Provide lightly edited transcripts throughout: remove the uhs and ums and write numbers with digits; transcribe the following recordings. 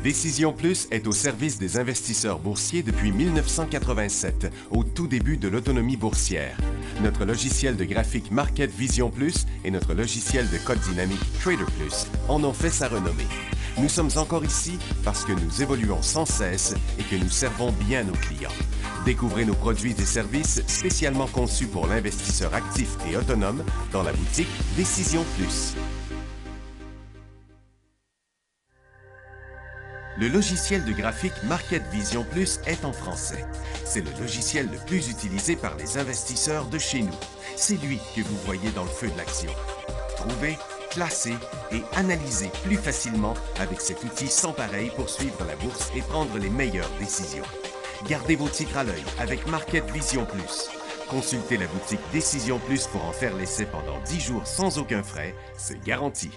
Décision Plus est au service des investisseurs boursiers depuis 1987, au tout début de l'autonomie boursière. Notre logiciel de graphique Market Vision Plus et notre logiciel de code dynamique Trader Plus en ont fait sa renommée. Nous sommes encore ici parce que nous évoluons sans cesse et que nous servons bien nos clients. Découvrez nos produits et services spécialement conçus pour l'investisseur actif et autonome dans la boutique Décision Plus. Le logiciel de graphique Market Vision Plus est en français. C'est le logiciel le plus utilisé par les investisseurs de chez nous. C'est lui que vous voyez dans le feu de l'action. Trouvez, classez et analysez plus facilement avec cet outil sans pareil pour suivre la bourse et prendre les meilleures décisions. Gardez vos titres à l'œil avec Market Vision Plus. Consultez la boutique Décision Plus pour en faire l'essai pendant 10 jours sans aucun frais, c'est garanti.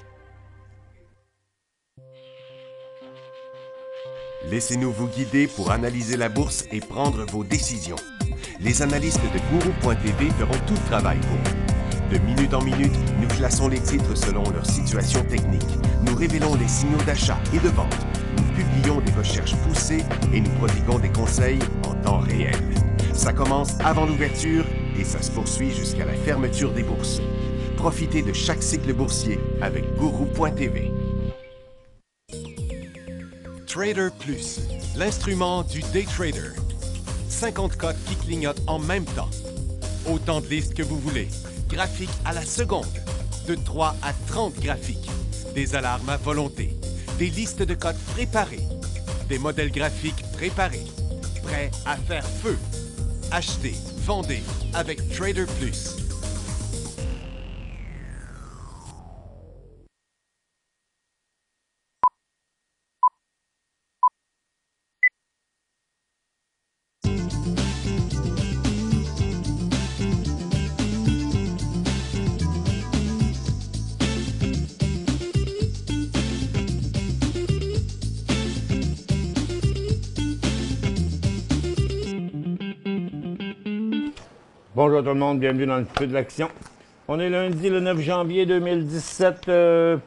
Laissez-nous vous guider pour analyser la bourse et prendre vos décisions. Les analystes de Guru.tv feront tout le travail pour vous. De minute en minute, nous classons les titres selon leur situation technique. Nous révélons les signaux d'achat et de vente. Nous publions des recherches poussées et nous prodiguons des conseils en temps réel. Ça commence avant l'ouverture et ça se poursuit jusqu'à la fermeture des bourses. Profitez de chaque cycle boursier avec Guru.tv. Trader Plus, l'instrument du day trader. 50 cotes qui clignotent en même temps. Autant de listes que vous voulez. Graphiques à la seconde. De 3 à 30 graphiques. Des alarmes à volonté. Des listes de cotes préparées. Des modèles graphiques préparés. Prêts à faire feu. Achetez, vendez avec Trader Plus. Bonjour tout le monde, bienvenue dans le feu de l'action. On est lundi le 9 janvier 2017. Le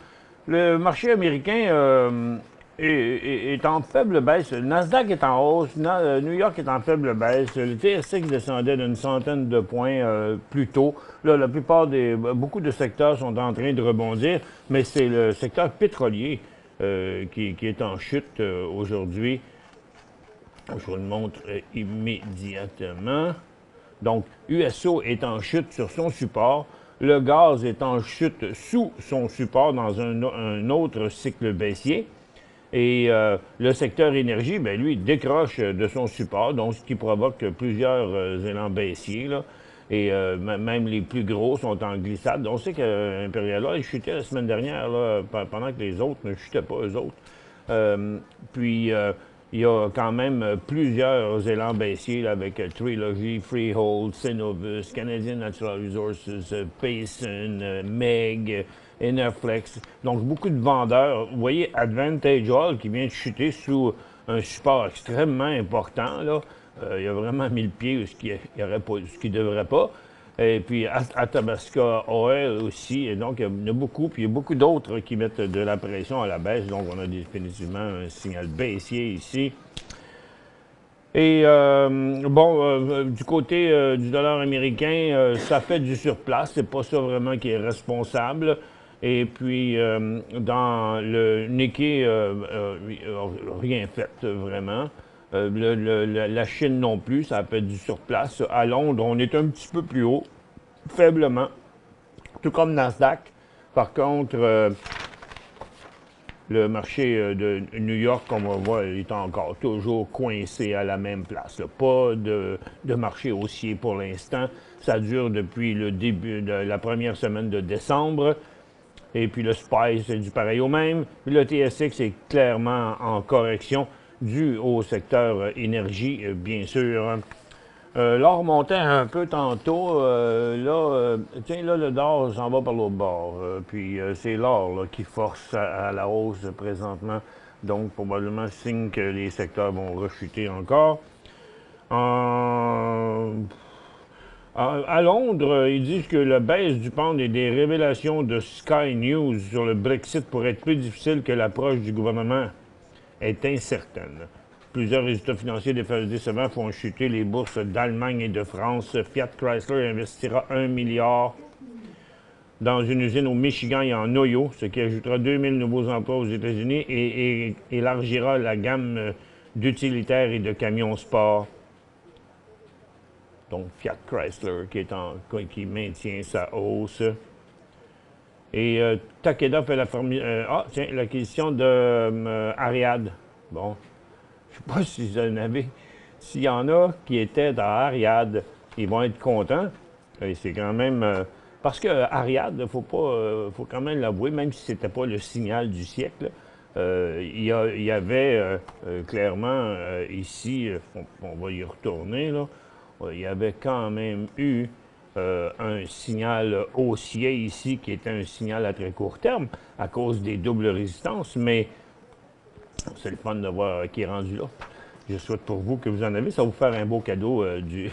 marché américain est en faible baisse. Le Nasdaq est en hausse, New York est en faible baisse. Le TSX descendait d'une centaine de points plus tôt. Là, beaucoup de secteurs sont en train de rebondir, mais c'est le secteur pétrolier qui est en chute aujourd'hui. Je vous le montre immédiatement. Donc, USO est en chute sur son support. Le gaz est en chute sous son support dans un autre cycle baissier. Et le secteur énergie, bien, lui, décroche de son support, donc ce qui provoque plusieurs élans baissiers. Là. Et même les plus gros sont en glissade. On sait qu'Imperial Oil chutait la semaine dernière, là, pendant que les autres ne chutaient pas, eux autres. Il y a quand même plusieurs élans baissiers là, avec Trilogy, Freehold, Cenovus, Canadian Natural Resources, Payson, MEG, Enerflex. Donc, beaucoup de vendeurs. Vous voyez Advantage Oil qui vient de chuter sous un support extrêmement important. Là. Il a vraiment mis le pied ce qu'il ne devrait pas. Et puis Athabasca Oil aussi. Et donc, il y en a beaucoup. Puis il y a beaucoup d'autres qui mettent de la pression à la baisse. Donc, on a définitivement un signal baissier ici. Et du côté du dollar américain, ça fait du surplace. C'est pas ça vraiment qui est responsable. Et puis, dans le Nikkei, rien fait vraiment. La Chine non plus, ça a fait du surplace. À Londres, on est un petit peu plus haut, faiblement, tout comme Nasdaq. Par contre, le marché de New York, comme on voit, il est encore toujours coincé à la même place. Là. Pas de marché haussier pour l'instant. Ça dure depuis le début de la première semaine de décembre. Et puis le SPY, c'est du pareil au même. Puis le TSX est clairement en correction, dû au secteur énergie, bien sûr. L'or montait un peu tantôt. Là, le dollar s'en va par l'autre bord. Puis c'est l'or qui force à la hausse présentement. Donc, probablement signe que les secteurs vont rechuter encore. À Londres, ils disent que la baisse du pound et des révélations de Sky News sur le Brexit pourrait être plus difficile que l'approche du gouvernement est incertaine. Plusieurs résultats financiers décevants font chuter les bourses d'Allemagne et de France. Fiat Chrysler investira 1 milliard dans une usine au Michigan et en Ohio, ce qui ajoutera 2000 nouveaux emplois aux États-Unis et élargira la gamme d'utilitaires et de camions sport. Donc, Fiat Chrysler qui maintient sa hausse. Et Takeda fait l'acquisition de Ariad. Bon, je ne sais pas si vous en avez. S'il y en a qui étaient dans Ariad, ils vont être contents. Et c'est quand même... parce que Ariad, il faut quand même l'avouer, même si ce n'était pas le signal du siècle, il y avait clairement ici, on va y retourner, là, il y avait quand même eu un signal haussier ici qui était un signal à très court terme à cause des doubles résistances, mais c'est le fun de voir qui est rendu là. Je souhaite pour vous que vous en avez. Ça va vous faire un beau cadeau du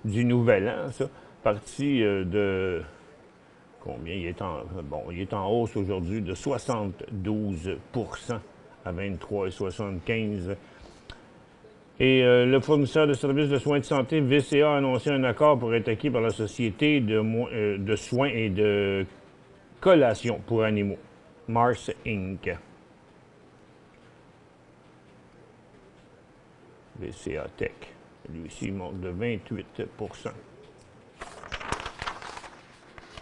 nouvel an, ça. Parti de... Combien? Il est en hausse aujourd'hui de 72 à 23,75 Et le fournisseur de services de soins de santé, VCA, a annoncé un accord pour être acquis par la société de soins et de collation pour animaux, Mars Inc. VCA Tech. Lui aussi, il monte de 28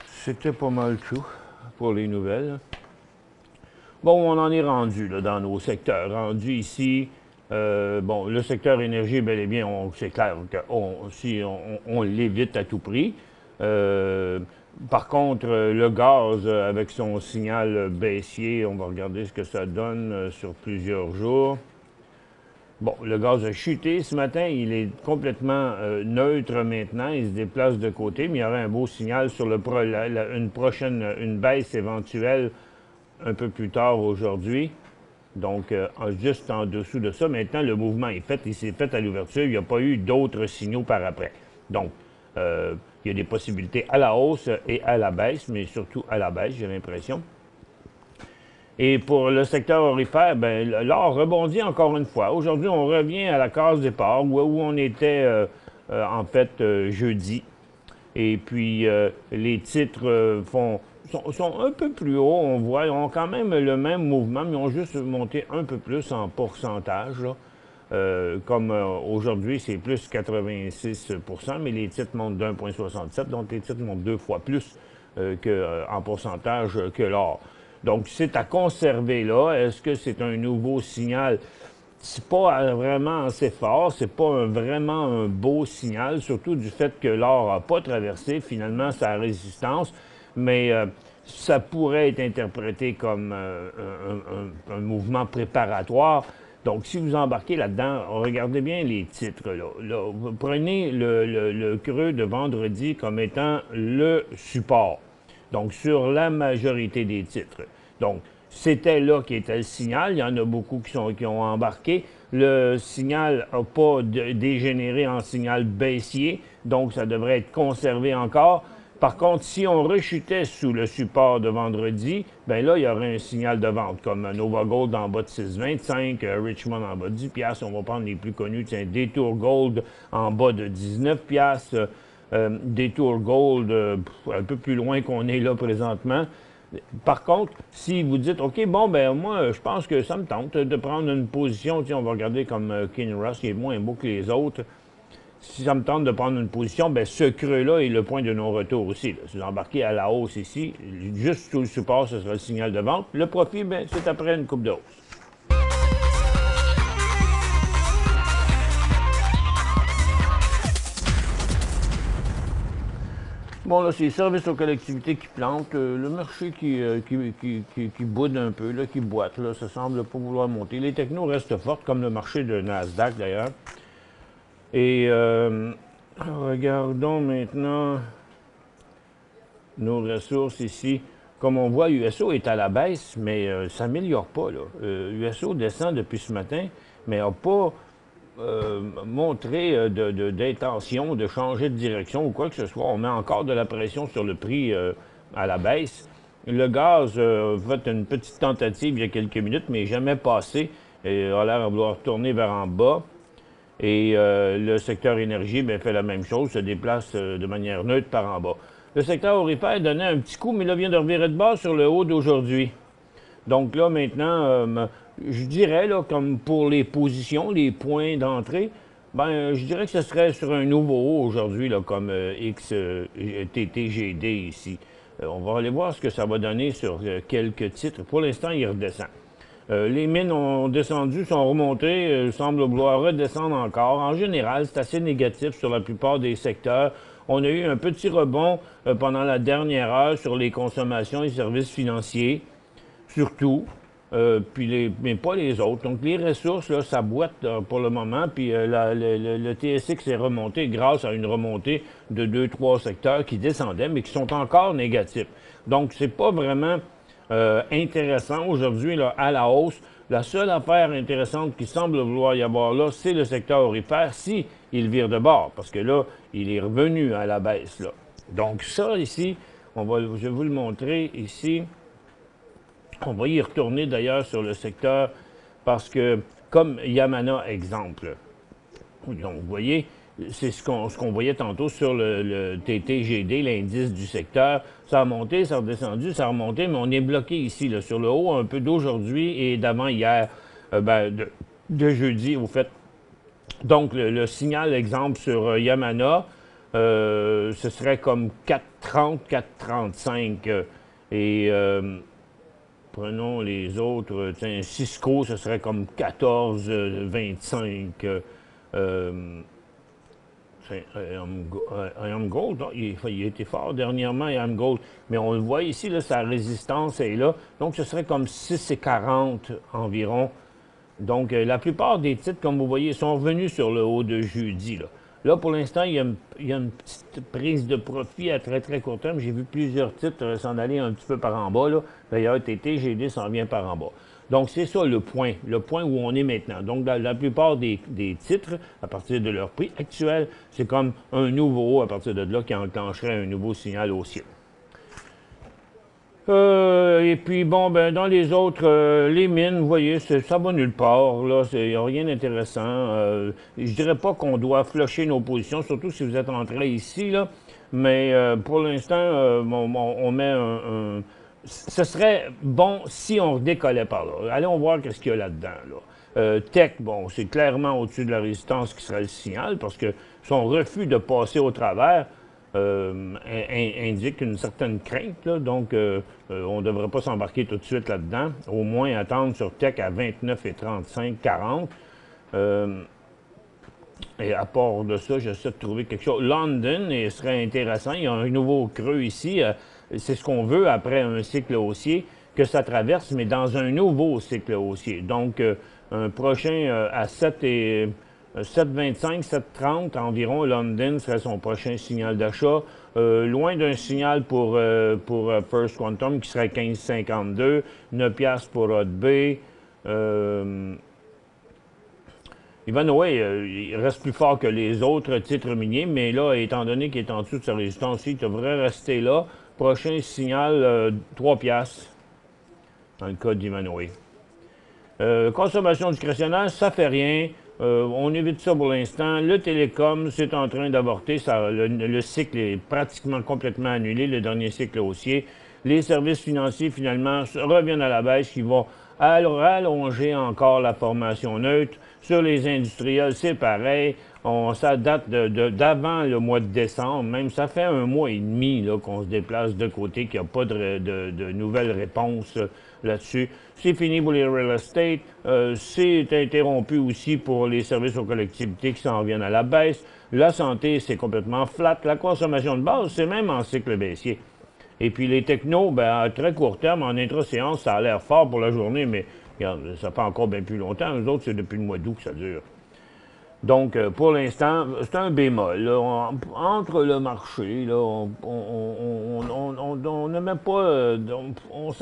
C'était pas mal tout pour les nouvelles. Bon, on en est rendu là, dans nos secteurs. Rendu ici, le secteur énergie, bel et bien, c'est clair qu'on l'évite à tout prix. Par contre, le gaz, avec son signal baissier, on va regarder ce que ça donne sur plusieurs jours. Bon, le gaz a chuté ce matin, il est complètement neutre maintenant, il se déplace de côté, mais il y aura un beau signal sur une baisse éventuelle un peu plus tard aujourd'hui. Donc, juste en dessous de ça, maintenant, le mouvement est fait, il s'est fait à l'ouverture, il n'y a pas eu d'autres signaux par après. Donc, il y a des possibilités à la hausse et à la baisse, mais surtout à la baisse, j'ai l'impression. Et pour le secteur aurifère, l'or rebondit encore une fois. Aujourd'hui, on revient à la case départ où on était en fait jeudi. Et puis, les titres sont un peu plus hauts, on voit. Ils ont quand même le même mouvement, mais ils ont juste monté un peu plus en pourcentage. Là. Comme aujourd'hui, c'est plus 86 mais les titres montent d'1,67 donc les titres montent 2 fois plus en pourcentage que l'or. Donc, c'est à conserver là. Est-ce que c'est un nouveau signal? C'est pas vraiment assez fort, c'est pas vraiment un beau signal, surtout du fait que l'or n'a pas traversé finalement sa résistance, mais ça pourrait être interprété comme un mouvement préparatoire. Donc, si vous embarquez là-dedans, regardez bien les titres. Là, vous prenez le creux de vendredi comme étant le support. Donc, sur la majorité des titres. Donc, c'était là qui était le signal. Il y en a beaucoup qui ont embarqué. Le signal n'a pas dégénéré en signal baissier, donc ça devrait être conservé encore. Par contre, si on rechutait sous le support de vendredi, bien là, il y aurait un signal de vente, comme Nova Gold en bas de 6,25, Richmond en bas de 10 $. On va prendre les plus connus. Tiens, Detour Gold en bas de 19 $. Detour Gold, un peu plus loin qu'on est là présentement. Par contre, si vous dites, OK, bon, moi, je pense que ça me tente de prendre une position, tiens, on va regarder comme Kinross, qui est moins beau que les autres. Si ça me tente de prendre une position, ce creux-là est le point de non-retour aussi. Là. Si vous embarquez à la hausse ici, juste sous le support, ce sera le signal de vente. Le profit, c'est après une coupe de hausse. Bon, là, c'est les services aux collectivités qui plantent. Le marché qui boude un peu, là, qui boite, là, ça semble pas vouloir monter. Les technos restent fortes, comme le marché de Nasdaq, d'ailleurs. Et regardons maintenant nos ressources ici. Comme on voit, USO est à la baisse, mais ça ne s'améliore pas. USO descend depuis ce matin, mais n'a pas montré d'intention de changer de direction ou quoi que ce soit. On met encore de la pression sur le prix à la baisse. Le gaz a fait une petite tentative il y a quelques minutes, mais jamais passé. Et a l'air à vouloir tourner vers en bas. Et le secteur énergie bien, fait la même chose, se déplace de manière neutre par en bas. Le secteur aurifère donnait un petit coup, mais là vient de revirer de bas sur le haut d'aujourd'hui. Donc là, maintenant, je dirais, là, comme pour les positions, les points d'entrée, ben, je dirais que ce serait sur un nouveau haut aujourd'hui, là, comme XTTGD ici. On va aller voir ce que ça va donner sur quelques titres. Pour l'instant, il redescend. Les mines ont descendu, sont remontées, semblent vouloir redescendre encore. En général, c'est assez négatif sur la plupart des secteurs. On a eu un petit rebond pendant la dernière heure sur les consommations et services financiers, surtout, mais pas les autres. Donc, les ressources, là, ça boite pour le moment, puis le TSX est remonté grâce à une remontée de 2-3 secteurs qui descendaient, mais qui sont encore négatifs. Donc, c'est pas vraiment intéressant aujourd'hui là, à la hausse. La seule affaire intéressante qui semble vouloir y avoir là, c'est le secteur aurifère, si il vire de bord, parce que là, il est revenu à la baisse. Là. Donc ça, ici, je vais vous le montrer ici. On va y retourner d'ailleurs sur le secteur, parce que, comme Yamana, exemple, donc vous voyez, c'est ce qu'on voyait tantôt sur le TTGD, l'indice du secteur. Ça a monté, ça a redescendu, ça a remonté, mais on est bloqué ici, là, sur le haut, un peu d'aujourd'hui et d'avant-hier, de jeudi, au fait. Donc, le signal, exemple, sur Yamana, ce serait comme 4,30, 4,35. Et prenons les autres. Tiens, Cisco, ce serait comme 14,25. IAM Gold, il a été fort dernièrement, IAM Gold, mais on le voit ici, là, sa résistance est là. Donc, ce serait comme 6,40 environ. Donc, la plupart des titres, comme vous voyez, sont revenus sur le haut de jeudi. Là, pour l'instant, il y a une petite prise de profit à très, très court terme. J'ai vu plusieurs titres s'en aller un petit peu par en bas. D'ailleurs, TTGD s'en vient par en bas. Donc, c'est ça le point où on est maintenant. Donc, dans la plupart des titres, à partir de leur prix actuel, c'est comme un nouveau haut à partir de là qui enclencherait un nouveau signal haussier. Et puis, bon, ben dans les autres, les mines, vous voyez, ça va nulle part. Là, il n'y a rien d'intéressant. Je dirais pas qu'on doit flusher nos positions, surtout si vous êtes entré ici, là. Mais pour l'instant, on met ce serait bon si on redécollait par là. Allons voir qu'est-ce qu'il y a là-dedans. Là. Tech, bon, c'est clairement au-dessus de la résistance qui serait le signal, parce que son refus de passer au travers indique une certaine crainte. Là, donc, on ne devrait pas s'embarquer tout de suite là-dedans. Au moins attendre sur Tech à 29,35, 40. Et à part de ça, j'essaie de trouver quelque chose. London serait intéressant. Il y a un nouveau creux ici. C'est ce qu'on veut après un cycle haussier, que ça traverse, mais dans un nouveau cycle haussier. Donc, un prochain à 7,25, 7,30 environ, London serait son prochain signal d'achat. Loin d'un signal pour First Quantum qui serait 15,52, 9 piastres pour Hot-B. Ivanhoe, il reste plus fort que les autres titres miniers, mais là, étant donné qu'il est en dessous de sa résistance, il devrait rester là. Prochain signal, 3 piastres, dans le cas d'Ivanhoe. Consommation discrétionnaire, ça fait rien. On évite ça pour l'instant. Le télécom, c'est en train d'avorter. Le cycle est pratiquement complètement annulé, le dernier cycle haussier. Les services financiers, finalement, reviennent à la baisse, qui vont rallonger encore la formation neutre. Sur les industriels, c'est pareil. Ça date d'avant le mois de décembre. Même ça fait un mois et demi qu'on se déplace de côté, qu'il n'y a pas de nouvelles réponses là-dessus. C'est fini pour les real estate. C'est interrompu aussi pour les services aux collectivités qui s'en viennent à la baisse. La santé, c'est complètement flat. La consommation de base, c'est même en cycle baissier. Et puis les technos, ben, à très court terme, en intra-séance, ça a l'air fort pour la journée, mais regarde, ça fait encore bien plus longtemps. Eux autres, c'est depuis le mois d'août que ça dure. Donc, pour l'instant, c'est un bémol. Là. Entre le marché, là, on ne met pas... on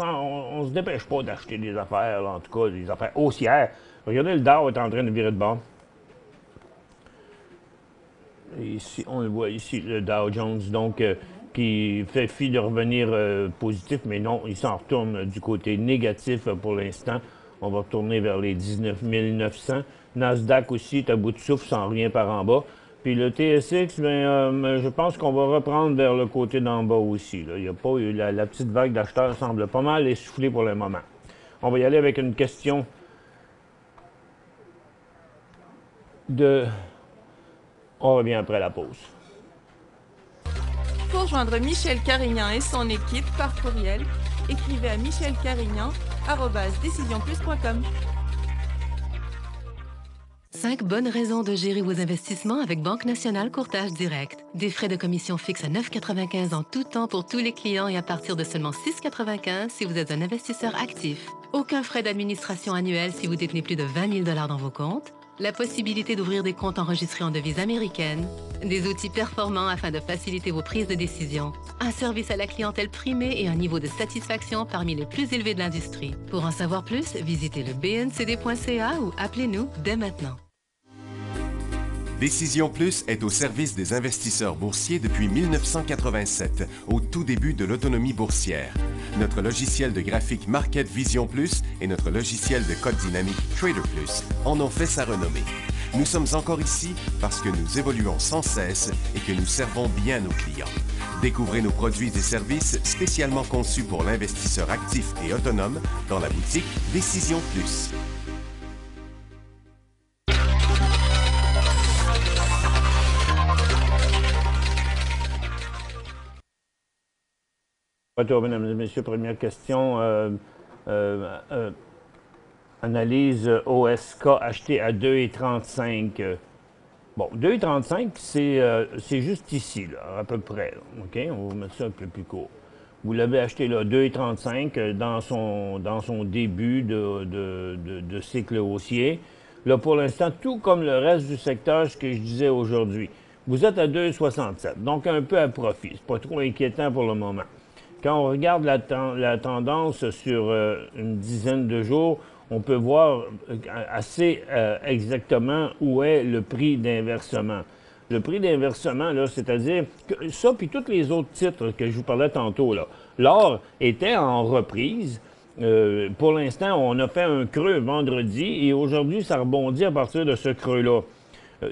se dépêche pas d'acheter des affaires, là, en tout cas, des affaires haussières. Regardez, le Dow est en train de virer de bord. Et ici, on le voit ici, le Dow Jones. Donc, qui fait fi de revenir positif, mais non, il s'en retourne du côté négatif pour l'instant. On va retourner vers les 19 900. Nasdaq aussi est à bout de souffle, sans rien par en bas. Puis le TSX, je pense qu'on va reprendre vers le côté d'en bas aussi. Là. Il n'y a pas eu la petite vague d'acheteurs semble pas mal essoufflée pour le moment. On va y aller avec une question de... On revient après la pause. Pour joindre Michel Carignan et son équipe par courriel, écrivez à michelcarignan@decisionplus.com. 5 bonnes raisons de gérer vos investissements avec Banque Nationale Courtage Direct. Des frais de commission fixes à 9,95 en tout temps pour tous les clients et à partir de seulement 6,95 si vous êtes un investisseur actif. Aucun frais d'administration annuel si vous détenez plus de 20 000 $ dans vos comptes. La possibilité d'ouvrir des comptes enregistrés en devise américaine. Des outils performants afin de faciliter vos prises de décision. Un service à la clientèle primé et un niveau de satisfaction parmi les plus élevés de l'industrie. Pour en savoir plus, visitez le bncd.ca ou appelez-nous dès maintenant. Décision Plus est au service des investisseurs boursiers depuis 1987, au tout début de l'autonomie boursière. Notre logiciel de graphique Market Vision Plus et notre logiciel de code dynamique Trader Plus en ont fait sa renommée. Nous sommes encore ici parce que nous évoluons sans cesse et que nous servons bien nos clients. Découvrez nos produits et services spécialement conçus pour l'investisseur actif et autonome dans la boutique Décision Plus. Retour, mesdames et messieurs. Première question. Analyse OSK acheté à 2,35. Bon, 2,35, c'est juste ici, là, à peu près. Là, OK? On va mettre ça un peu plus court. Vous l'avez acheté là, 2,35 dans son début de cycle haussier. Là, pour l'instant, tout comme le reste du secteur, ce que je disais aujourd'hui. Vous êtes à 2,67, donc un peu à profit. C'est pas trop inquiétant pour le moment. Quand on regarde la tendance sur une dizaine de jours, on peut voir assez exactement où est le prix d'inversement. Le prix d'inversement, là, c'est-à-dire que ça, puis tous les autres titres que je vous parlais tantôt, là, l'or était en reprise. Pour l'instant, on a fait un creux vendredi et aujourd'hui, ça rebondit à partir de ce creux-là.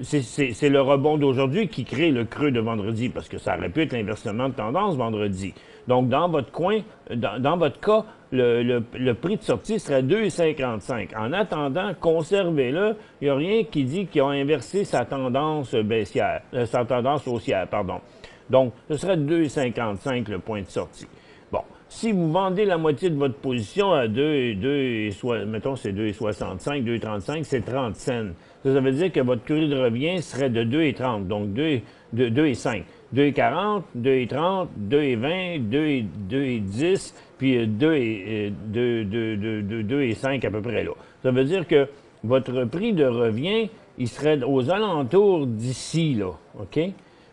C'est le rebond d'aujourd'hui qui crée le creux de vendredi, parce que ça aurait pu être l'inversement de tendance vendredi. Donc, dans votre coin, dans votre cas, le prix de sortie serait 2,55. En attendant, conservez-le. Il n'y a rien qui dit qu'il a inversé sa tendance baissière, sa tendance haussière, pardon. Donc, ce serait 2,55 le point de sortie. Bon, si vous vendez la moitié de votre position à mettons c'est 2,65, 2,35, c'est 30 cents. Ça veut dire que votre prix de revient serait de 2,30, donc 2,5. 2,40, 2,30, 2,20, 2,10, puis 2,5 à peu près là. Ça veut dire que votre prix de revient, il serait aux alentours d'ici, là, OK?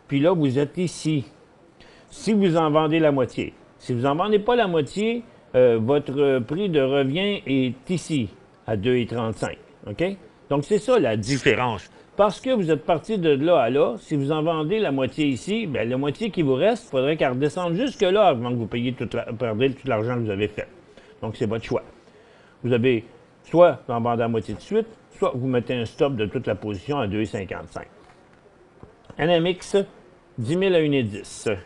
Puis là, vous êtes ici. Si vous en vendez la moitié. Si vous n'en vendez pas la moitié, votre prix de revient est ici, à 2,35, OK? Donc, c'est ça la différence. Parce que vous êtes parti de là à là, si vous en vendez la moitié ici, bien, la moitié qui vous reste, il faudrait qu'elle redescende jusque-là avant que vous perdez tout l'argent que vous avez fait. Donc, c'est votre choix. Vous avez soit vous en vendez la moitié de suite, soit vous mettez un stop de toute la position à 2,55. NMX, 10 000 à 1,10.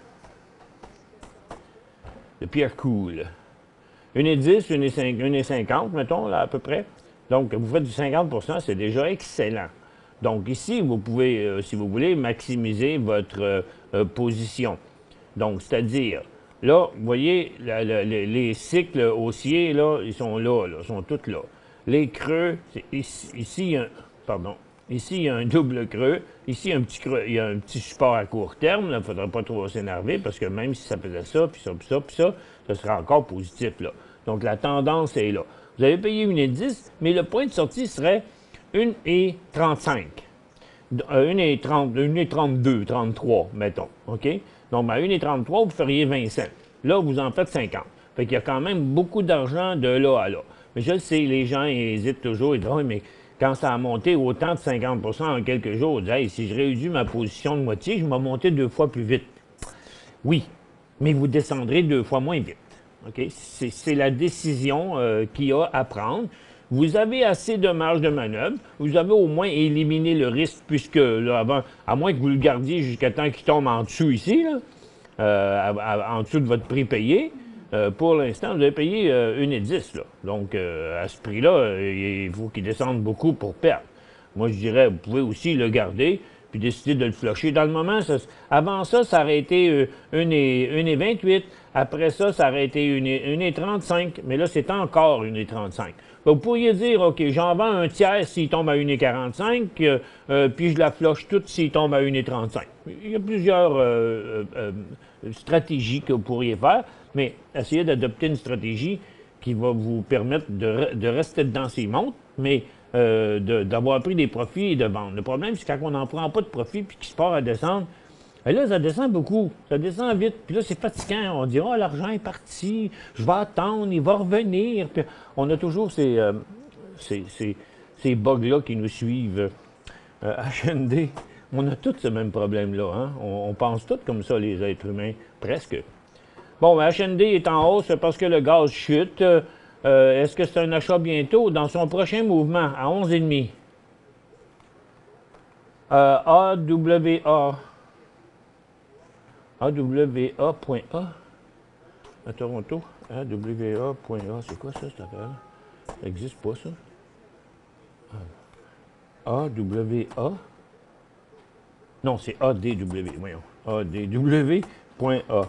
Le Pierre Cool. 1,10, 1,50, mettons, là, à peu près. Donc, vous faites du 50 %, c'est déjà excellent. Donc, ici, vous pouvez, si vous voulez, maximiser votre position. Donc, c'est-à-dire, là, vous voyez, les cycles haussiers, là, ils sont là, ils sont tous là. Les creux, ici, il y a un double creux. Ici, il y a un petit creux, il y a un petit support à court terme. Il ne faudra pas trop s'énerver parce que même si ça faisait ça, puis ça, puis ça, puis ça, ce sera encore positif, là. Donc, la tendance est là. Vous avez payé 1,10, mais le point de sortie serait 1,35. 1,32, 33, mettons. OK? Donc, à 1,33, vous feriez 20 cents. Là, vous en faites 50. Fait qu'il y a quand même beaucoup d'argent de là à là. Mais je le sais, les gens hésitent toujours. Ils disent, oui, mais quand ça a monté autant de 50 % en quelques jours, ils disent, hey, si je réduis ma position de moitié, je vais monter 2 fois plus vite. Oui, mais vous descendrez 2 fois moins vite. Okay? C'est la décision qu'il y a à prendre. Vous avez assez de marge de manœuvre. Vous avez au moins éliminé le risque, puisque, là, avant, à moins que vous le gardiez jusqu'à temps qu'il tombe en dessous ici, là, en dessous de votre prix payé, pour l'instant, vous avez payé 1,10. Là. Donc, à ce prix-là, il faut qu'il descende beaucoup pour perdre. Moi, je dirais, vous pouvez aussi le garder, puis décider de le flusher. Dans le moment, avant ça, ça aurait été 1,28. Après ça, ça aurait été 1,35. Mais là, c'est encore 1,35. Vous pourriez dire, OK, j'en vends un tiers s'il tombe à 1,45, puis je la flush toute s'il tombe à 1,35. Il y a plusieurs stratégies que vous pourriez faire, mais essayez d'adopter une stratégie qui va vous permettre de rester dans ces montres, mais d'avoir pris des profits et de vendre. Le problème, c'est quand on n'en prend pas de profit puis qu'il se part à descendre, et là, ça descend beaucoup. Ça descend vite. Puis là, c'est fatigant. On dit, oh, l'argent est parti, je vais attendre, il va revenir. Puis on a toujours ces bugs-là qui nous suivent. HND, on a tous ce même problème-là. Hein? On pense tous comme ça, les êtres humains, presque. Bon, HND est en hausse parce que le gaz chute. Est-ce que c'est un achat bientôt? Dans son prochain mouvement, à 11,5. AWA. AWA.A. À Toronto. AWA.A. C'est quoi ça, cette affaire? Ça n'existe pas, ça? AWA. Non, c'est ADW. Voyons. ADW.A.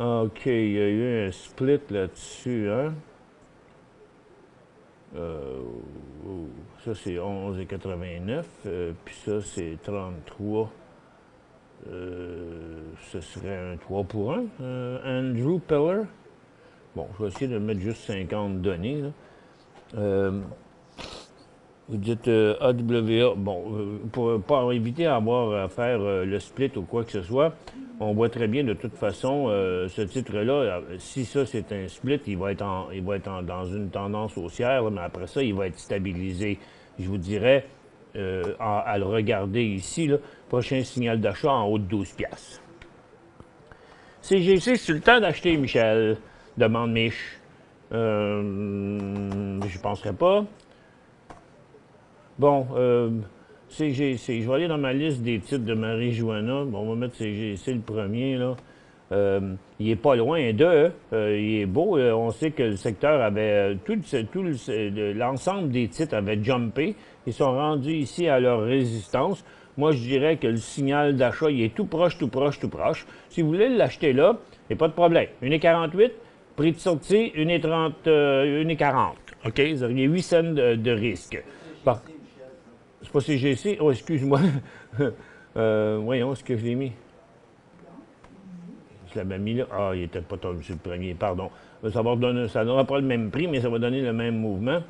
OK, il y a eu un split là-dessus, hein? Ça, c'est 11,89. Puis ça, c'est 33. Ce serait un 3 pour 1. Andrew Peller. Bon, je vais essayer de mettre juste 50 données, là. Vous dites AWA. Bon, pour éviter d'avoir à faire le split ou quoi que ce soit, on voit très bien de toute façon ce titre-là. Si ça, c'est un split, il va être dans une tendance haussière, là, mais après ça, il va être stabilisé. Je vous dirais, à le regarder ici, là, prochain signal d'achat en haut de 12$. CGC, c'est le temps d'acheter, Michel, demande Mich. Je penserais pas. Bon, CGC, je vais aller dans ma liste des titres de Marie-Joanna. Bon, on va mettre CGC le premier, là. Il est pas loin d'eux. Il est beau. On sait que le secteur avait... l'ensemble des titres avait jumpé. Ils sont rendus ici à leur résistance. Moi, je dirais que le signal d'achat, il est tout proche, tout proche, tout proche. Si vous voulez l'acheter là, il n'y a pas de problème. 1,48, prix de sortie, 1,30, 1,40. OK? Vous auriez 8 cents de risque. Bon. C'est pas CGC? Oh, excuse-moi. Voyons, ce que je l'ai mis. Je l'avais mis là. Ah, il était pas tombé sur le premier, pardon. Ça n'aura pas le même prix, mais ça va donner le même mouvement.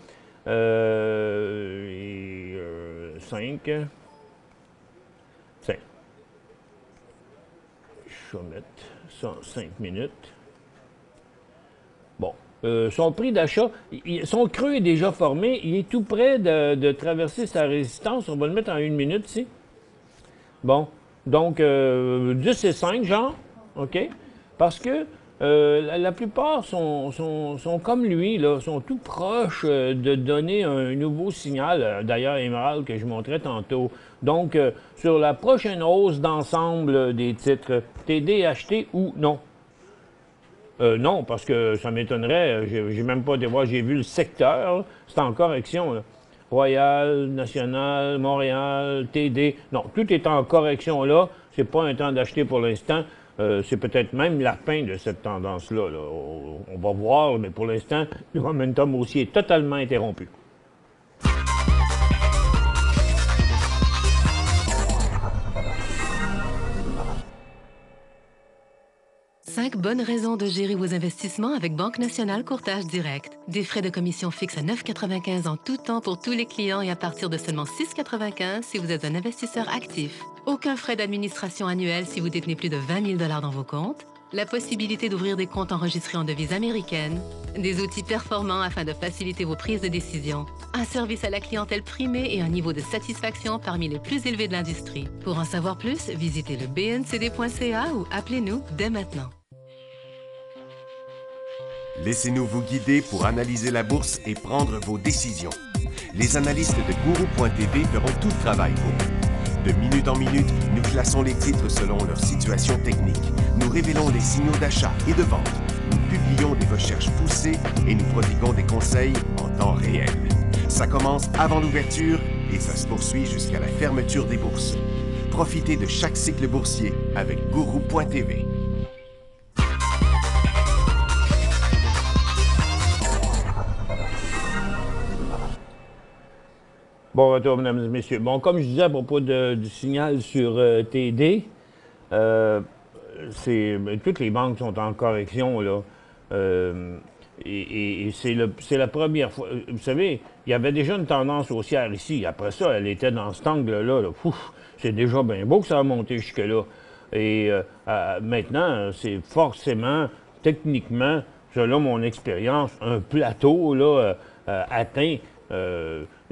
5. Tiens. Je vais mettre ça en 5 minutes. Bon. Son prix d'achat, son creux est déjà formé. Il est tout près de traverser sa résistance. On va le mettre en 1 minute ici. Bon. Donc, 10 et 5, genre. OK? Parce que la plupart sont comme lui, là, sont tout proches de donner un nouveau signal. D'ailleurs, Emerald, que je montrais tantôt. Donc, sur la prochaine hausse d'ensemble des titres, TD acheté ou non? Non, parce que ça m'étonnerait. J'ai même pas voir. J'ai vu le secteur. C'est en correction, là. Royal, National, Montréal, TD. Non, tout est en correction là. C'est pas un temps d'acheter pour l'instant. C'est peut-être même la fin de cette tendance-là. Là. On va voir, mais pour l'instant, le momentum haussier est totalement interrompu. Cinq bonnes raisons de gérer vos investissements avec Banque Nationale Courtage Direct. Des frais de commission fixes à 9,95 en tout temps pour tous les clients et à partir de seulement 6,95 si vous êtes un investisseur actif. Aucun frais d'administration annuel si vous détenez plus de 20 000 $ dans vos comptes. la possibilité d'ouvrir des comptes enregistrés en devise américaine, des outils performants afin de faciliter vos prises de décision, un service à la clientèle primé et un niveau de satisfaction parmi les plus élevés de l'industrie. Pour en savoir plus, visitez le bncd.ca ou appelez-nous dès maintenant. Laissez-nous vous guider pour analyser la bourse et prendre vos décisions. Les analystes de Guru.tv feront tout le travail pour vous. De minute en minute, nous classons les titres selon leur situation technique. Nous révélons les signaux d'achat et de vente. Nous publions des recherches poussées et nous prodiguons des conseils en temps réel. Ça commence avant l'ouverture et ça se poursuit jusqu'à la fermeture des bourses. Profitez de chaque cycle boursier avec Guru.tv. Bon retour, mesdames et messieurs. Bon, comme je disais à propos du signal sur TD, toutes les banques sont en correction, là. Et c'est la première fois. Vous savez, il y avait déjà une tendance haussière ici. Après ça, elle était dans cet angle-là. Là. C'est déjà bien beau que ça a monté jusque-là. Et maintenant, c'est forcément, techniquement, selon mon expérience, un plateau là, atteint.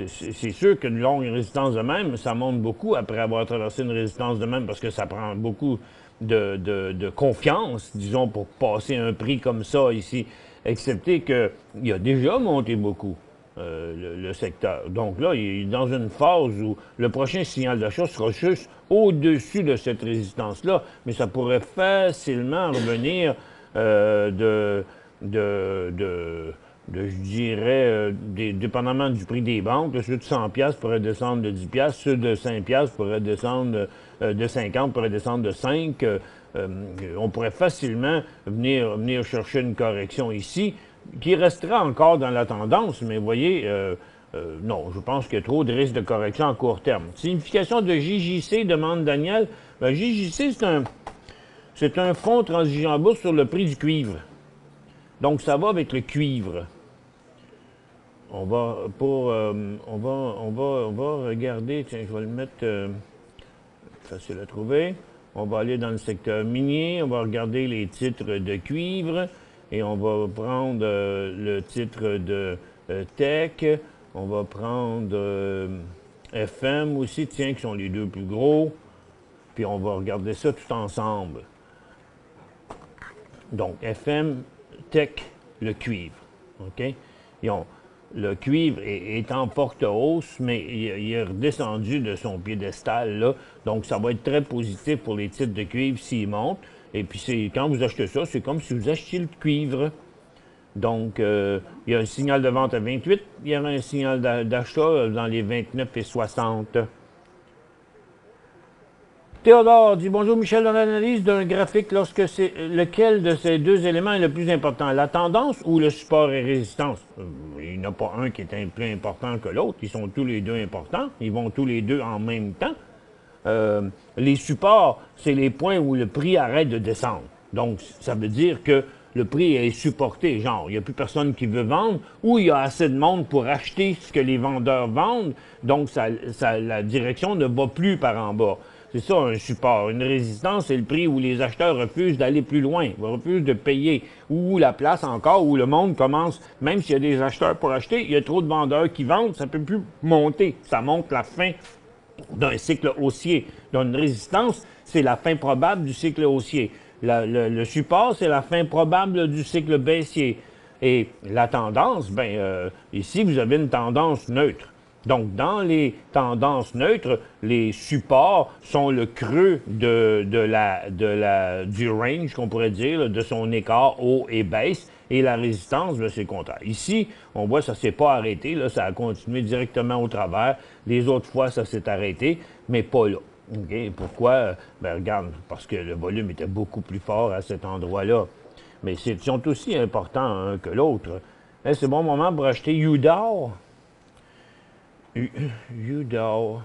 C'est sûr qu'une longue résistance de même, ça monte beaucoup après avoir traversé une résistance de même parce que ça prend beaucoup de confiance, disons, pour passer un prix comme ça ici, excepté qu'il a déjà monté beaucoup, le secteur. Donc là, il est dans une phase où le prochain signal d'achat sera juste au-dessus de cette résistance-là, mais ça pourrait facilement revenir je dirais, dépendamment du prix des banques, ceux de 100$ pourraient descendre de 10$, ceux de 5$ pourraient descendre de 50$, pourraient descendre de 5$. On pourrait facilement venir chercher une correction ici, qui restera encore dans la tendance, mais vous voyez, non, je pense qu'il y a trop de risques de correction à court terme. Signification de JJC, demande Daniel. Ben, JJC, c'est un fonds transigent en bourse sur le prix du cuivre. Donc, ça va avec le cuivre. On va regarder, tiens, je vais le mettre facile à trouver. On va aller dans le secteur minier, on va regarder les titres de cuivre et on va prendre le titre de tech, on va prendre FM aussi, tiens, qui sont les deux plus gros, puis on va regarder ça tout ensemble. Donc, FM, tech, le cuivre, OK? Le cuivre est en forte hausse, mais il est redescendu de son piédestal, là. Donc, ça va être très positif pour les titres de cuivre s'ils montent. Et puis, quand vous achetez ça, c'est comme si vous achetiez le cuivre. Donc, il y a un signal de vente à 28, il y aura un signal d'achat dans les 29 et 60. Théodore dit « Bonjour Michel, dans l'analyse d'un graphique, lequel de ces deux éléments est le plus important, la tendance ou le support et résistance? » Il n'y en a pas un qui est plus important que l'autre, ils sont tous les deux importants, ils vont tous les deux en même temps. Les supports, c'est les points où le prix arrête de descendre. Donc, ça veut dire que le prix est supporté, genre, il n'y a plus personne qui veut vendre, ou il y a assez de monde pour acheter ce que les vendeurs vendent, donc la direction ne va plus par en bas. C'est ça, un support. Une résistance, c'est le prix où les acheteurs refusent d'aller plus loin, refusent de payer, ou la place encore où le monde commence, même s'il y a des acheteurs pour acheter, il y a trop de vendeurs qui vendent, ça ne peut plus monter. Ça montre la fin d'un cycle haussier. Donc, une résistance, c'est la fin probable du cycle haussier. Le support, c'est la fin probable du cycle baissier. Et la tendance, ici, vous avez une tendance neutre. Donc, dans les tendances neutres, les supports sont le creux du range, qu'on pourrait dire, de son écart haut et baisse, et la résistance, c'est le contraire. Ici, on voit que ça ne s'est pas arrêté, là, ça a continué directement au travers. Les autres fois, ça s'est arrêté, mais pas là. Okay? Pourquoi? Regarde, parce que le volume était beaucoup plus fort à cet endroit-là. Mais ils sont aussi importants un que l'autre. C'est le bon moment pour acheter UDOW. UDOW.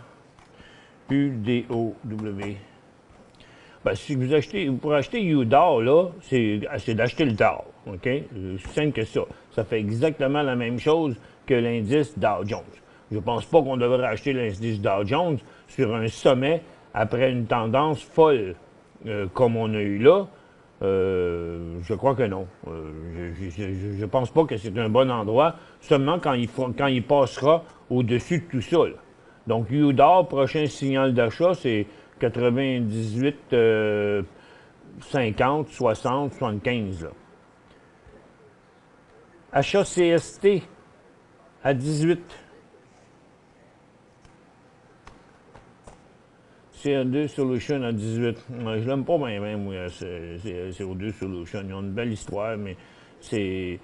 UDOW. Si vous achetez, pour acheter UDOW, là, c'est d'acheter le Dow. OK? C'est simple que ça. Ça fait exactement la même chose que l'indice Dow Jones. Je ne pense pas qu'on devrait acheter l'indice Dow Jones sur un sommet après une tendance folle comme on a eu là. Je crois que non. Je ne pense pas que c'est un bon endroit, seulement quand il passera au-dessus de tout ça. Là. Donc, UDOR, prochain signal d'achat, c'est 98, 50, 60, 75. Là. Achat CST à 18. CO2 Solution à 18. Je l'aime pas bien, moi, CO2 Solution. Ils ont une belle histoire, mais il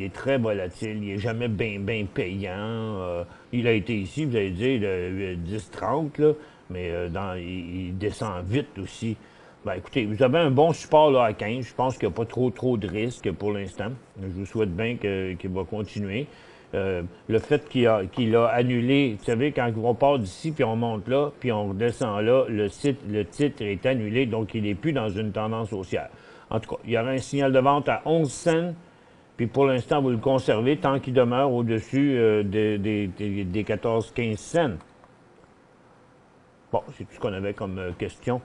est très volatile. Il n'est jamais bien payant. Il a été ici, vous allez dire, le 10-30, là, mais il descend vite aussi. Ben, écoutez, vous avez un bon support là, à 15. Je pense qu'il n'y a pas trop de risques pour l'instant. Je vous souhaite bien qu'il va continuer. Le fait qu'il a annulé, vous savez, quand on part d'ici, puis on monte là, puis on redescend là, le titre est annulé, donc il n'est plus dans une tendance haussière. En tout cas, il y aura un signal de vente à 11 cents, puis pour l'instant, vous le conservez tant qu'il demeure au-dessus des 14-15 cents. Bon, c'est tout ce qu'on avait comme question.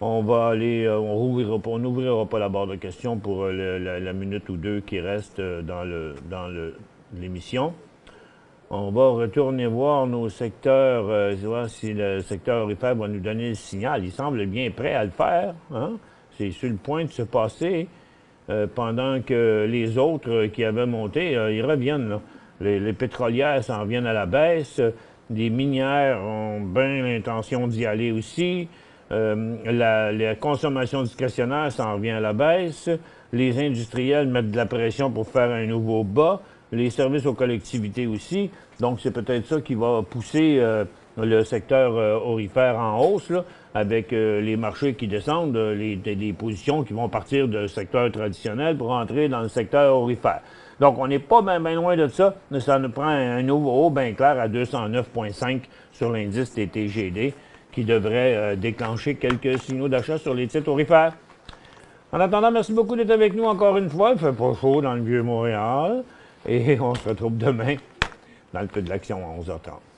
On va aller, on n'ouvrira pas la barre de questions pour la minute ou deux qui reste dans l'émission. On va retourner voir nos secteurs, voir si le secteur aurifère va nous donner le signal. Il semble bien prêt à le faire. Hein? C'est sur le point de se passer pendant que les autres qui avaient monté, ils reviennent. Là. Les pétrolières s'en viennent à la baisse. Les minières ont bien l'intention d'y aller aussi. La consommation discrétionnaire s'en revient à la baisse. Les industriels mettent de la pression pour faire un nouveau bas. Les services aux collectivités aussi. Donc, c'est peut-être ça qui va pousser le secteur aurifère en hausse, là, avec les marchés qui descendent, des positions qui vont partir du secteur traditionnel pour entrer dans le secteur aurifère. Donc, on n'est pas bien loin de ça, mais ça nous prend un nouveau haut bien clair à 209,5 sur l'indice des TGD qui devrait déclencher quelques signaux d'achat sur les titres aurifères. En attendant, merci beaucoup d'être avec nous encore une fois. Il fait pas chaud dans le Vieux-Montréal. Et on se retrouve demain dans le Feu de l'action à 11h30.